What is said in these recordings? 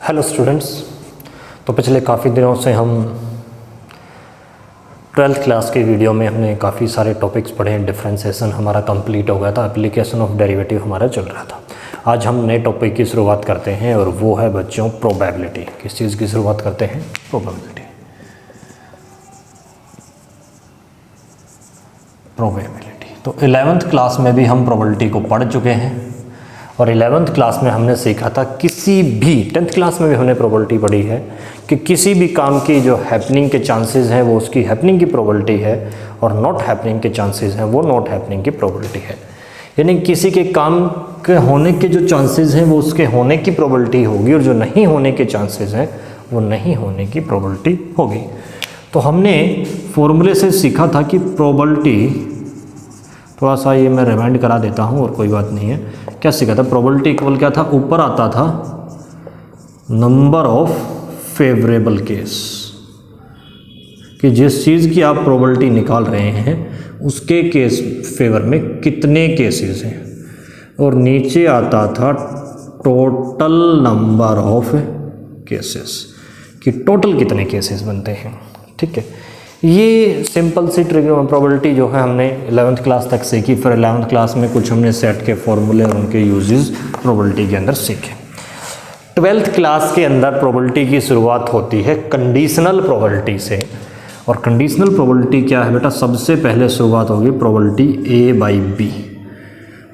Hello students. तो पिछले काफ़ी दिनों से हम 12th क्लास के वीडियो में हमने काफ़ी सारे टॉपिक्स पढ़े हैं। डिफरेंशिएशन हमारा कंप्लीट हो गया था, एप्लीकेशन ऑफ डेरिवेटिव हमारा चल रहा था। आज हम नए टॉपिक की शुरुआत करते हैं और वो है बच्चों प्रोबेबिलिटी। किस चीज़ की शुरुआत करते हैं? प्रोबेबिलिटी। तो 11th क्लास में भी हम प्रोबेबिलिटी को पढ़ चुके हैं और 11th क्लास में हमने सीखा था किसी भी 10th क्लास में भी हमने प्रोबेबिलिटी पढ़ी है कि किसी भी काम की जो हैपनिंग के चांसेस हैं वो उसकी हैपनिंग की प्रोबेबिलिटी है और नॉट हैपनिंग के चांसेस हैं वो नॉट हैपनिंग की प्रोबेबिलिटी है। यानी किसी के काम के होने के जो चांसेस हैं वो उसके होने की प्रोबेबिलिटी होगी और जो नहीं होने के चांसेस हैं वो नहीं होने की प्रोबेबिलिटी होगी। तो हमने फॉर्मूले से सीखा था कि प्रोबेबिलिटी, थोड़ा सा ये मैं रिमाइंड करा देता हूँ और कोई बात नहीं है। क्या सीखा था? प्रोबेबिलिटी इक्वल क्या था? ऊपर आता था नंबर ऑफ फेवरेबल केस, कि जिस चीज़ की आप प्रोबेबिलिटी निकाल रहे हैं उसके केस फेवर में कितने केसेस हैं, और नीचे आता था टोटल नंबर ऑफ केसेस, कि टोटल कितने केसेस बनते हैं। ठीक है, ये सिंपल सी प्रोबेबिलिटी जो है हमने 11th क्लास तक सीखी। फिर 11th क्लास में कुछ हमने सेट के फॉर्मूले और उनके यूजेस प्रोबेबिलिटी के अंदर सीखे। 12th क्लास के अंदर प्रोबेबिलिटी की शुरुआत होती है कंडीशनल प्रोबेबिलिटी से। और कंडीशनल प्रोबेबिलिटी क्या है बेटा? सबसे पहले शुरुआत होगी probability A by B.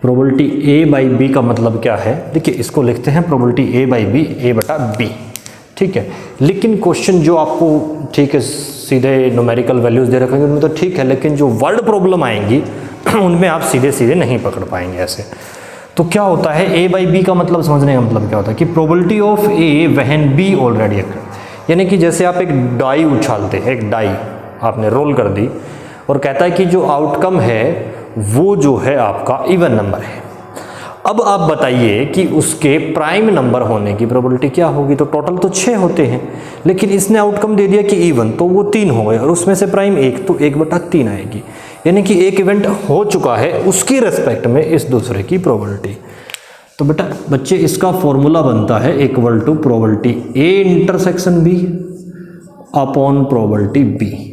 Probability A by B का मतलब क्या है? देखिए, इसको लिखते हैं probability A by B, A बटा बी। ठीक है, लेकिन क्वेश्चन जो आपको ठीक है सीधे न्यूमेरिकल वैल्यूज दे रखेंगे उनमें तो ठीक है, लेकिन जो वर्ड प्रॉब्लम आएंगी उनमें आप सीधे सीधे नहीं पकड़ पाएंगे ऐसे। तो क्या होता है ए बाई बी का मतलब? समझने का मतलब क्या होता है कि probability of A when B already occurred. यानी कि जैसे आप एक डाई उछालते हैं, एक डाई आपने रोल कर दी और कहता है कि जो आउटकम है वो जो है आपका इवन नंबर है। अब आप बताइए कि उसके प्राइम नंबर होने की प्रोबेबिलिटी क्या होगी? तो टोटल तो 6 होते हैं, लेकिन इसने आउटकम दे दिया कि इवन, तो वो 3 हो गए और उसमें से प्राइम 1, तो 1/3 आएगी। यानी कि एक इवेंट हो चुका है उसकी रेस्पेक्ट में इस दूसरे की प्रोबेबिलिटी। तो बेटा बच्चे इसका फॉर्मूला बनता है equal to probability A intersection B upon probability B.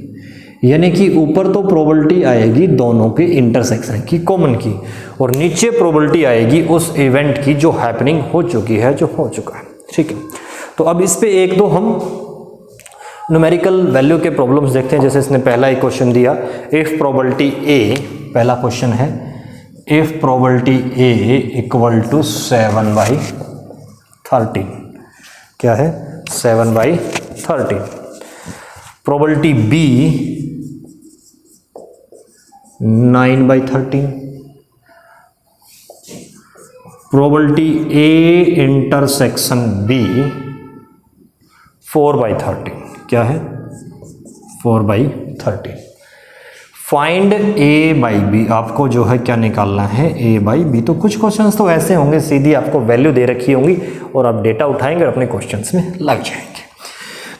यानी कि ऊपर तो प्रोबेबिलिटी आएगी दोनों के इंटरसेक्शन की, कॉमन की, और नीचे प्रोबेबिलिटी आएगी उस इवेंट की जो हैपनिंग हो चुकी है, जो हो चुका है। ठीक है, तो अब इस पे एक दो हम न्यूमेरिकल वैल्यू के प्रॉब्लम्स देखते हैं। जैसे इसने पहला एक क्वेश्चन दिया, इफ प्रोबेबिलिटी ए, पहला क्वेश्चन है if probability A equal to 7/13। क्या है? 7/13। Probability B 9/13। Probability A intersection B 4/13। क्या है? 4/13। फाइंड ए बाई बी, आपको जो है क्या निकालना है? ए बाई बी। तो कुछ क्वेश्चंस तो ऐसे होंगे सीधी आपको वैल्यू दे रखी होंगी और आप डेटा उठाएंगे और अपने क्वेश्चंस में लग जाएंगे।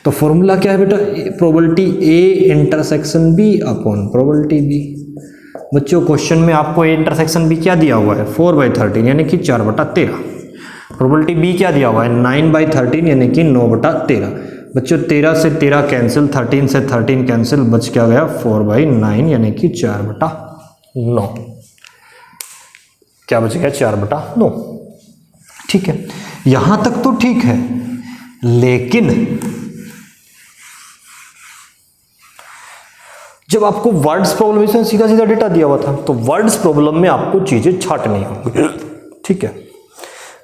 तो फॉर्मूला क्या है बेटा? Probability A intersection B upon probability B. बच्चों क्वेश्चन में आपको ए इंटरसेक्शन बी क्या दिया हुआ है? 4/13 यानी कि 4/13। प्रोबेबिलिटी बी क्या दिया हुआ है? 9/13 यानी कि 9/13। बच्चों 13 से 13 कैंसिल, 13 से 13 कैंसिल, बच क्या गया? 4/9 यानी कि 4/9। क्या बच गया? 4/9। ठीक है, यहां तक तो ठीक है, लेकिन जब आपको वर्ड्स प्रॉब्लम इसमें सीधा सीधा डेटा दिया हुआ था, तो वर्ड्स प्रॉब्लम में आपको चीजें छाटनी होंगी। ठीक है,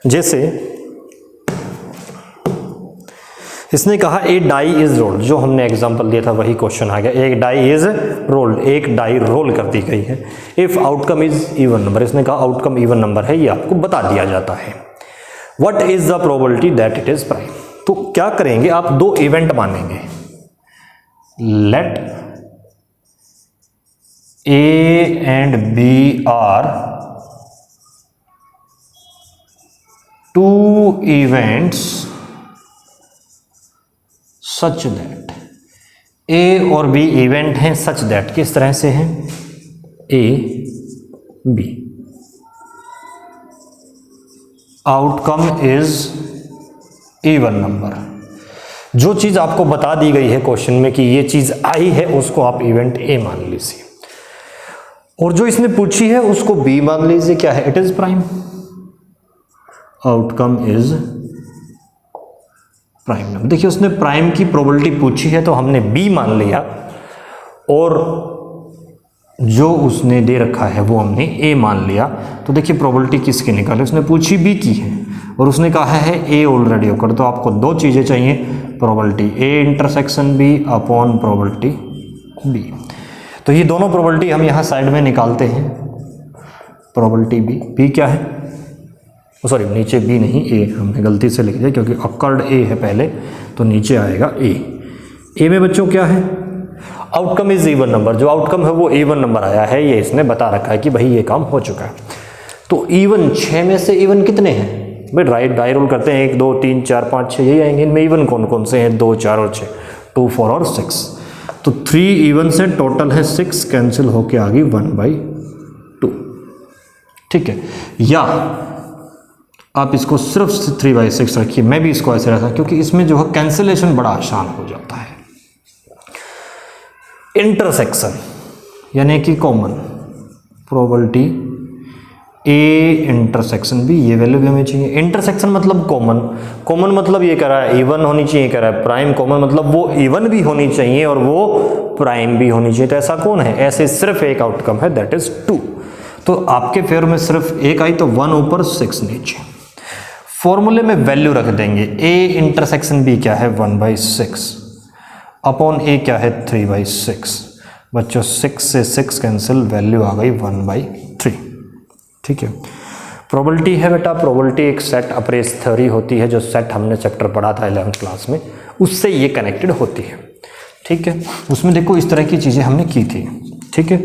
जैसे इसने कहा ए डाई इज रोल्ड, जो हमने एग्जांपल दिया था वही क्वेश्चन आ गया। एक डाई इज रोल्ड, एक डाई रोल कर दी गई है। If outcome is even number, इसने कहा आउटकम इवन नंबर है, ये आपको बता दिया जाता है। What is the probability that it is prime? तो क्या करेंगे आप? दो इवेंट मानेंगे। Let A and B are two events such that, A और बी इवेंट हैं सच दैट, किस तरह से हैं? A B, outcome is even number. जो चीज़ आपको बता दी गई है क्वेश्चन में कि ये चीज़ आई है, उसको आप इवेंट ए मान लीजिए, और जो इसने पूछी है उसको बी मान लीजिए। क्या है? It is prime, outcome is prime number. देखिए उसने प्राइम की प्रोबेबिलिटी पूछी है तो हमने बी मान लिया, और जो उसने दे रखा है वो हमने ए मान लिया। तो देखिए प्रोबेबिलिटी किसकी निकाली, उसने पूछी बी की है और उसने कहा है ए ऑलरेडी ओकर। तो आपको दो चीज़ें चाहिए, probability A intersection B upon probability B. तो ये दोनों प्रोबेबिलिटी हम यहाँ साइड में निकालते हैं। प्रोबेबिलिटी बी, बी क्या है, सॉरी नीचे बी नहीं ए, हमने गलती से लिख दिया क्योंकि अकर्ड ए है पहले, तो नीचे आएगा ए। ए में बच्चों क्या है, आउटकम इज इवन नंबर। जो आउटकम है वो इवन नंबर आया है, ये इसने बता रखा है कि भाई ये काम हो चुका है। तो इवन 6 में से इवन कितने हैं भाई, डाई रोल करते हैं, 1 2 3 4 5 6 यही आएंगे। इनमें इवन कौन कौन से हैं, 2 4 और 6, 2 4 और 6। तो 3 इवन से टोटल है 6, कैंसिल होके आ गई 1/2। ठीक है, या आप इसको सिर्फ 3/6 रखिए, मैं भी इसको ऐसे रखा क्योंकि इसमें जो है कैंसिलेशन बड़ा आसान हो जाता है। इंटरसेक्शन यानी कि common, probability A intersection B, ये वैल्यू भी हमें चाहिए। इंटरसेक्शन मतलब कॉमन, कॉमन मतलब ये कह रहा है इवन होनी चाहिए, कह रहा है प्राइम कॉमन मतलब वो इवन भी होनी चाहिए और वो प्राइम भी होनी चाहिए। तो ऐसा कौन है, ऐसे सिर्फ एक आउटकम है, दैट इज 2। तो आपके फेवर में सिर्फ एक आई, तो 1 ऊपर 6 नीचे। फॉर्मूले में वैल्यू रख देंगे, ए इंटरसेक्शन बी क्या है 1/6 अपॉन ए क्या है 3/6। बच्चों 6 से 6 कैंसिल, वैल्यू आ गई 1/3। ठीक है, प्रोबेबिलिटी है बेटा, प्रोबेबिलिटी एक सेट अप्रेस थ्योरी होती है, जो सेट हमने चैप्टर पढ़ा था 11th क्लास में, उससे ये कनेक्टेड होती है। ठीक है, उसमें देखो इस तरह की चीज़ें हमने की थी। ठीक है,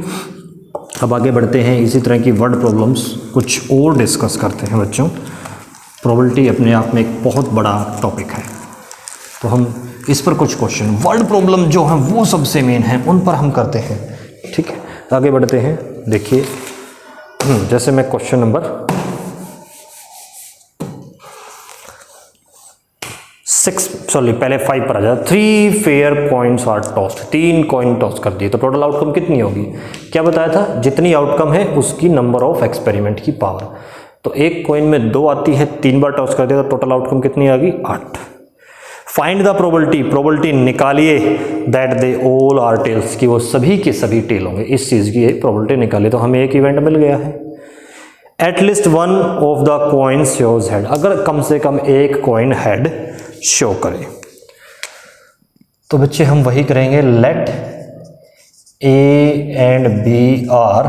अब आगे बढ़ते हैं, इसी तरह की वर्ड प्रॉब्लम्स कुछ और डिस्कस करते हैं बच्चों। प्रोबेबिलिटी अपने आप में एक बहुत बड़ा टॉपिक है, तो हम इस पर कुछ क्वेश्चन, वर्ड प्रॉब्लम जो हैं वो सबसे मेन हैं, उन पर हम करते हैं। ठीक है, आगे बढ़ते हैं। देखिए जैसे मैं क्वेश्चन नंबर 5 पर आ जाए। 3 fair coins are tossed, 3 coin toss कर दिए, तो टोटल आउटकम कितनी होगी। क्या बताया था, जितनी आउटकम है उसकी नंबर ऑफ एक्सपेरिमेंट की पावर। तो एक कॉइन में 2 आती है, 3 बार टॉस कर दिया तो टोटल आउटकम कितनी आ गई 8। फाइंड द प्रोबेबिलिटी, प्रोबेबिलिटी निकालिए that they all are tails, कि वो सभी के सभी टेल होंगे। इस चीज़ की प्रोबेबिलिटी निकालिए, तो हमें एक इवेंट मिल गया है। At least 1 of the coin shows head, अगर कम से कम एक कॉइन हेड शो करे, तो बच्चे हम वही करेंगे, let A and B are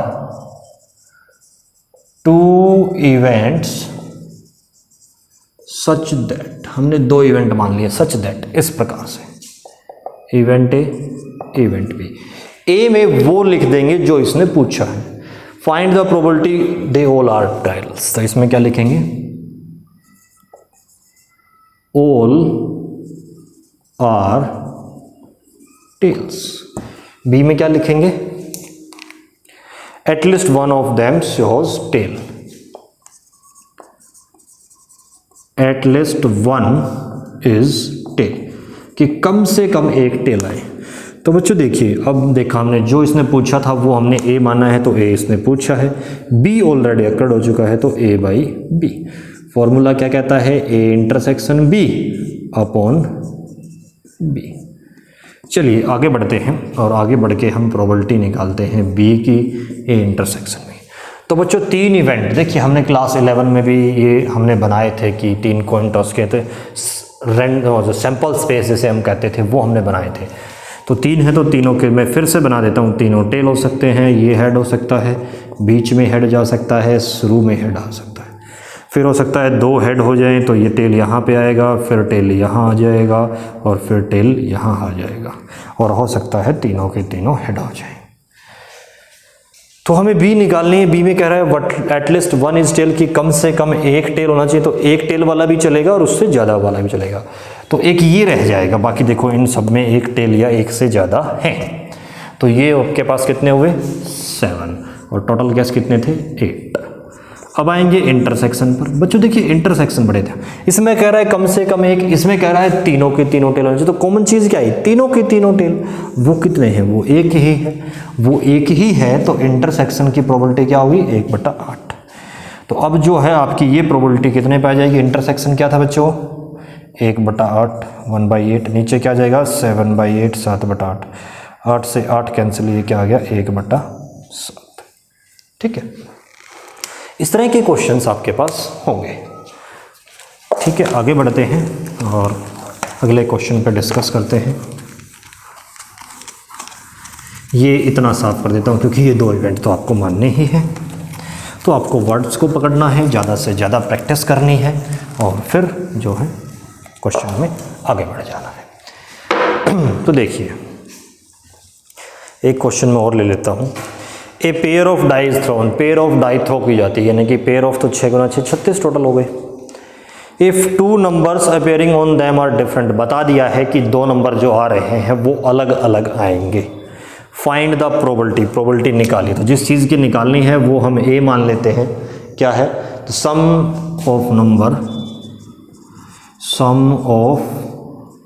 2 events such that, हमने 2 इवेंट मान लिए, सच दैट, इस प्रकार से event A event B. A में वो लिख देंगे जो इसने पूछा है। Find the probability they all are tails, तो इसमें क्या लिखेंगे, ऑल आर टेल्स। बी में क्या लिखेंगे, at least 1 of them shows tail, at least 1 is tail, कि कम से कम एक टेल आए। तो बच्चों देखिए, अब देखा हमने जो इसने पूछा था वो हमने ए माना है, तो ए इसने पूछा है, बी ऑलरेडी अकर्ड हो चुका है, तो A/B। फॉर्मूला क्या कहता है, A intersection B upon B. चलिए आगे बढ़ते हैं, और आगे बढ़ के हम प्रोबेबिलिटी निकालते हैं बी की ए इंटरसेक्शन में। तो बच्चों 3 इवेंट, देखिए हमने क्लास 11 में भी ये हमने बनाए थे कि 3 कॉइन टॉस के थे, सैंपल स्पेस जिसे हम कहते थे, वो हमने बनाए थे। तो 3 है, तो तीनों के मैं फिर से बना देता हूँ। तीनों टेल हो सकते हैं, ये हेड हो सकता है, बीच में हेड जा सकता है, शुरू में हेड आ सकता है, फिर हो सकता है 2 हेड हो जाएं, तो ये टेल यहाँ पे आएगा, फिर टेल यहाँ आ जाएगा, और फिर टेल यहाँ आ जाएगा, और हो सकता है तीनों के तीनों हेड हो जाएं। तो हमें बी निकालनी है। बी में कह रहा है वट एटलीस्ट 1 इज टेल, की कम से कम एक टेल होना चाहिए, तो एक टेल वाला भी चलेगा और उससे ज़्यादा वाला भी चलेगा, तो एक ये रह जाएगा। बाकी देखो इन सब में एक टेल या एक से ज़्यादा है, तो ये आपके पास कितने हुए 7, और टोटल गैस कितने थे 8। अब आएंगे इंटरसेक्शन पर। बच्चों देखिए इंटरसेक्शन बड़े थे, इसमें कह रहा है कम से कम एक, इसमें कह रहा है तीनों के तीनों टेल होने चाहिए। तो कॉमन चीज़ क्या है, तीनों के तीनों टेल। वो कितने हैं, वो एक ही है, वो एक ही है। तो इंटरसेक्शन की प्रोबेबिलिटी क्या होगी, 1/8। तो अब जो है आपकी ये प्रोबेबिलिटी कितने पे आ जाएगी, इंटरसेक्शन क्या था बच्चों, 1/8, 1/8। नीचे क्या जाएगा, 7/8, 7/8। 8 से 8 कैंसिल, ये क्या आ गया, 1/7। ठीक है, इस तरह के क्वेश्चंस आपके पास होंगे। ठीक है, आगे बढ़ते हैं और अगले क्वेश्चन पे डिस्कस करते हैं। ये इतना साफ कर देता हूँ क्योंकि ये 2 इवेंट तो आपको मानने ही है। तो आपको वर्ड्स को पकड़ना है, ज़्यादा से ज़्यादा प्रैक्टिस करनी है और फिर जो है क्वेश्चन में आगे बढ़ जाना है। तो देखिए एक क्वेश्चन में और ले लेता हूँ। A pair of die is thrown, pair of die throw की जाती है, यानी कि पेयर ऑफ तो 6 गुना 6 36 टोटल हो गए। If 2 numbers appearing on them are different, बता दिया है कि 2 नंबर जो आ रहे हैं वो अलग अलग आएंगे। फाइंड द प्रोबेबिलिटी, प्रोबेबिलिटी निकालिए। तो जिस चीज़ की निकालनी है वो हम ए मान लेते हैं, क्या है, तो सम ऑफ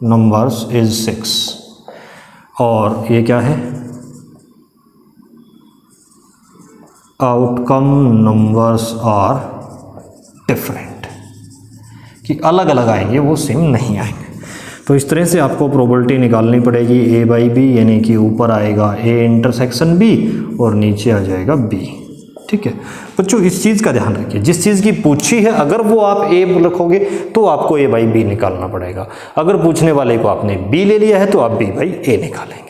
नंबर्स इज 6 और ये क्या है, आउटकम नंबर्स आर डिफरेंट, कि अलग अलग आएंगे, वो सेम नहीं आएंगे। तो इस तरह से आपको प्रोबेबिलिटी निकालनी पड़ेगी A/B, यानी कि ऊपर आएगा A इंटरसेक्शन B और नीचे आ जाएगा B। ठीक है बच्चों, इस चीज़ का ध्यान रखिए, जिस चीज़ की पूछी है अगर वो आप A लिखोगे तो आपको A/B निकालना पड़ेगा। अगर पूछने वाले को आपने B ले लिया है तो आप B/A निकालेंगे।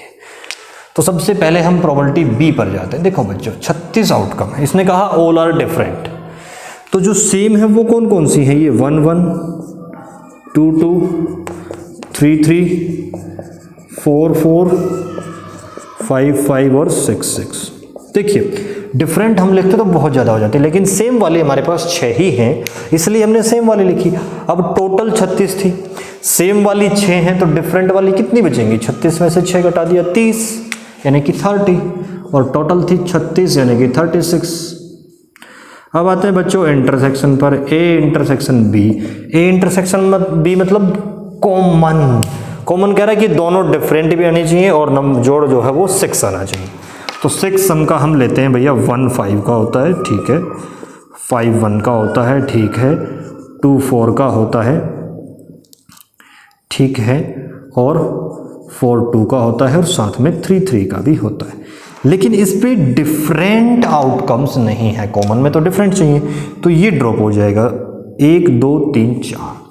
तो सबसे पहले हम प्रोबेबिलिटी B पर जाते हैं। देखो बच्चों 36 आउटकम है, इसने कहा ऑल आर डिफरेंट। तो जो सेम है वो कौन कौन सी है, ये 1 1, 2 2, 3 3, 4 4, 5 5 और 6 6। देखिए डिफरेंट हम लिखते तो बहुत ज़्यादा हो जाती, लेकिन सेम वाली हमारे पास 6 ही हैं, इसलिए हमने सेम वाली लिखी। अब टोटल 36 थी, सेम वाली 6 हैं, तो डिफरेंट वाली कितनी बचेंगी, 36 में से 6 घटा दिया 30, यानी कि 30, और टोटल थी 36 यानी कि 36। अब आते हैं बच्चों इंटरसेक्शन पर। A intersection B, A intersection B मतलब कॉमन, कॉमन कह रहा है कि दोनों डिफरेंट भी आनी चाहिए और जोड़ जो है वो 6 आना चाहिए। तो 6 सम का हम लेते हैं भैया, 1 5 का होता है, ठीक है, 5 1 का होता है, ठीक है, 2 4 का होता है, ठीक है, और 4 2 का होता है, और साथ में 3 3 का भी होता है। लेकिन इस पे डिफरेंट आउटकम्स नहीं है, कॉमन में तो डिफरेंट चाहिए, तो ये ड्रॉप हो जाएगा। 1 2 3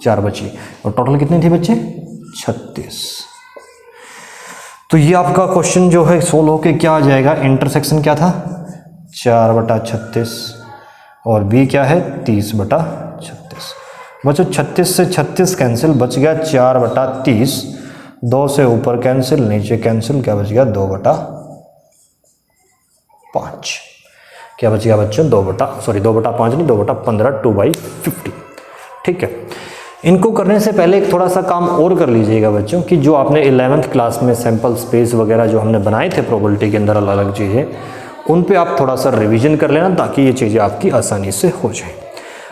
4 बची, और टोटल कितने थे बच्चे, 36। तो ये आपका क्वेश्चन जो है सोल्व होके क्या आ जाएगा, इंटरसेक्शन क्या था 4/36 और B क्या है 30/36। बच्चों 36 से 36 कैंसिल, बच गया 4/30, 2 से ऊपर कैंसिल, नीचे कैंसिल, क्या बच गया 2/5। क्या बच गया बच्चों 2/5 नहीं 2/15, 2/50। ठीक है, इनको करने से पहले एक थोड़ा सा काम और कर लीजिएगा बच्चों, कि जो आपने 11th क्लास में सैंपल स्पेस वगैरह जो हमने बनाए थे प्रोबेबिलिटी के अंदर अलग अलग चीज़ें, उन पे आप थोड़ा सा रिवीजन कर लेना ताकि ये चीज़ें आपकी आसानी से हो जाए।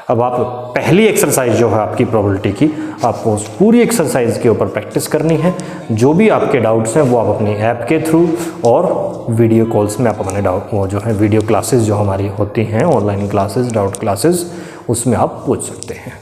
अब आप पहली एक्सरसाइज जो है आपकी प्रोबेबिलिटी की, आपको उस पूरी एक्सरसाइज के ऊपर प्रैक्टिस करनी है। जो भी आपके डाउट्स हैं वो आप अपनी ऐप के थ्रू और वीडियो कॉल्स में आप अपने डाउट, वो जो है वीडियो क्लासेस जो हमारी होती हैं ऑनलाइन क्लासेस, डाउट क्लासेस, उसमें आप पूछ सकते हैं।